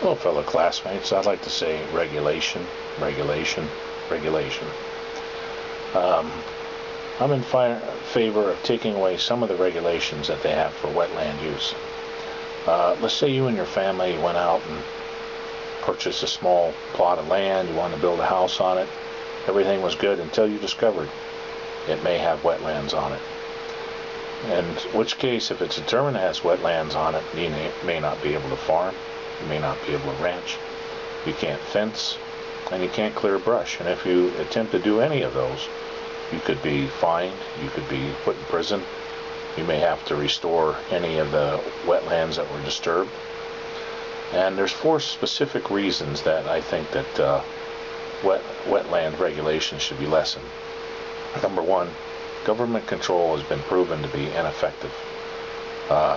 Well, fellow classmates, I'd like to say regulation, regulation, regulation. Um, I'm in favor of taking away some of the regulations that they have for wetland use. Let's say you and your family went out and purchased a small plot of land, you wanted to build a house on it. Everything was good until you discovered it may have wetlands on it. In which case, if it's determined it has wetlands on it, you may not be able to farm, you may not be able to ranch, you can't fence, and you can't clear brush. And if you attempt to do any of those, you could be fined, you could be put in prison, you may have to restore any of the wetlands that were disturbed. And there's 4 specific reasons that I think that wetland regulations should be lessened. Number 1, government control has been proven to be ineffective.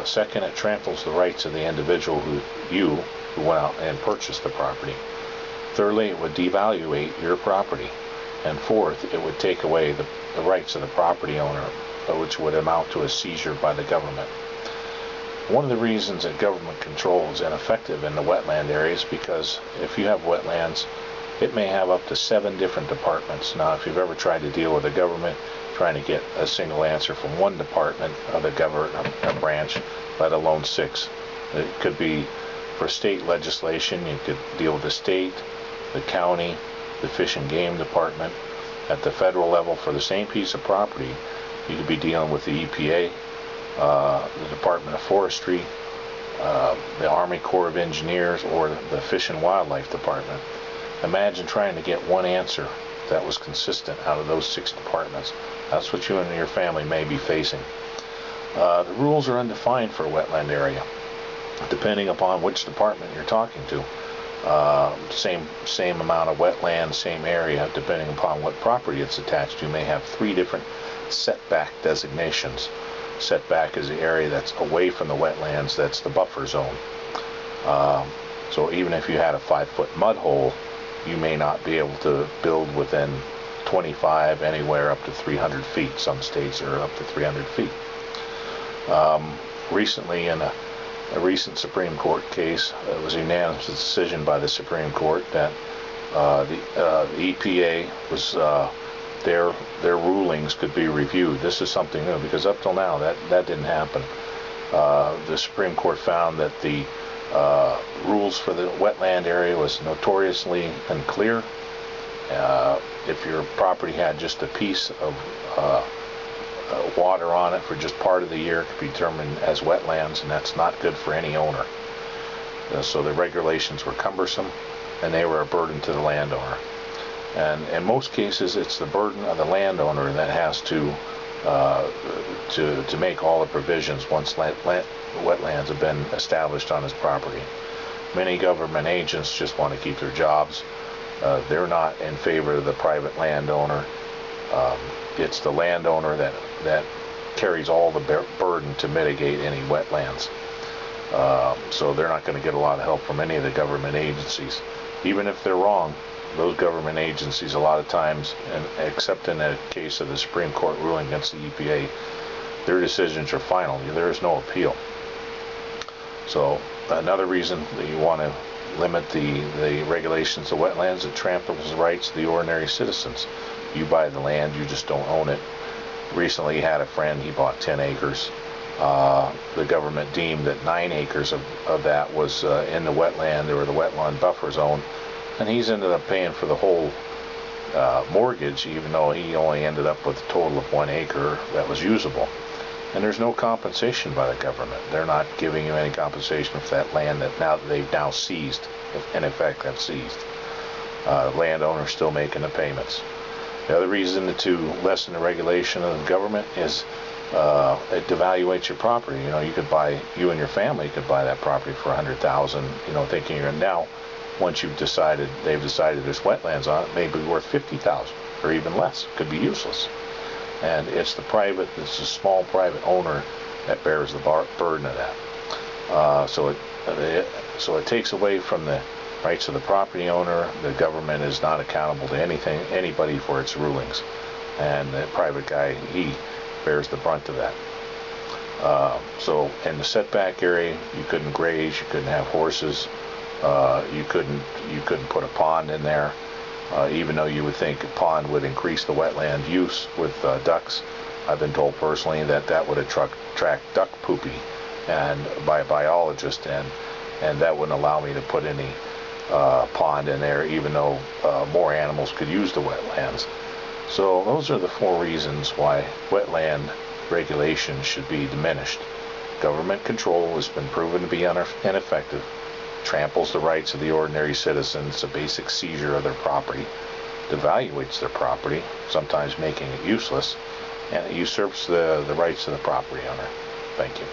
Second, it tramples the rights of the individual who went out and purchased the property. Thirdly, it would devaluate your property. And fourth, it would take away the rights of the property owner, which would amount to a seizure by the government. One of the reasons that government control is ineffective in the wetland areas because if you have wetlands, it may have up to 7 different departments. Now, if you've ever tried to deal with the government, trying to get a single answer from one department of the government branch, let alone 6. It could be for state legislation, you could deal with the state, the county, the Fish and Game Department. At the federal level, for the same piece of property, you could be dealing with the EPA, the Department of Forestry, the Army Corps of Engineers, or the Fish and Wildlife Department. Imagine trying to get one answer that was consistent out of those 6 departments. That's what you and your family may be facing. The rules are undefined for a wetland area, depending upon which department you're talking to. Same amount of wetland, same area, depending upon what property it's attached to. You may have 3 different setback designations. Setback is the area that's away from the wetlands, that's the buffer zone. So even if you had a 5-foot mud hole, you may not be able to build within 25, anywhere up to 300 feet. Some states are up to 300 feet. Recently, in a recent Supreme Court case, it was a unanimous decision by the Supreme Court that the EPA was their rulings could be reviewed. This is something new because up till now that didn't happen. The Supreme Court found that the rules for the wetland area was notoriously unclear. If your property had just a piece of water on it for just part of the year, it could be determined as wetlands, and that's not good for any owner. So the regulations were cumbersome, and they were a burden to the landowner. And in most cases, it's the burden of the landowner that has to make all the provisions once wetlands have been established on his property. Many government agents just want to keep their jobs. They're not in favor of the private landowner. It's the landowner that carries all the burden to mitigate any wetlands. So they're not going to get a lot of help from any of the government agencies. Even if they're wrong, those government agencies a lot of times, and except in the case of the Supreme Court ruling against the EPA, their decisions are final. There is no appeal. So another reason that you want to limit the regulations of wetlands, it tramples the rights of the ordinary citizens. You buy the land, you just don't own it. Recently had a friend, he bought 10 acres. The government deemed that 9 acres of that was in the wetland or the wetland buffer zone, and he's ended up paying for the whole mortgage, even though he only ended up with a total of 1 acre that was usable. And there's no compensation by the government. They're not giving you any compensation for that land that they've now seized. In effect, have seized. Landowner's still making the payments. The other reason to lessen the regulation of the government is it devaluates your property. You and your family could buy that property for $100,000. Thinking you're now, once they've decided there's wetlands on it, maybe worth $50,000 or even less. Could be useless. And it's the small private owner that bears the burden of that. So it takes away from the rights of the property owner. The government is not accountable to anybody for its rulings, and the private guy, he bears the brunt of that. So in the setback area, you couldn't graze, you couldn't have horses, You couldn't put a pond in there, even though you would think a pond would increase the wetland use with ducks. I've been told personally that that would attract duck poopy, and by a biologist, and that wouldn't allow me to put any pond in there, even though more animals could use the wetlands. So those are the 4 reasons why wetland regulation should be diminished. Government control has been proven to be ineffective, tramples the rights of the ordinary citizens, a basic seizure of their property, devaluates their property, sometimes making it useless, and it usurps the rights of the property owner. Thank you.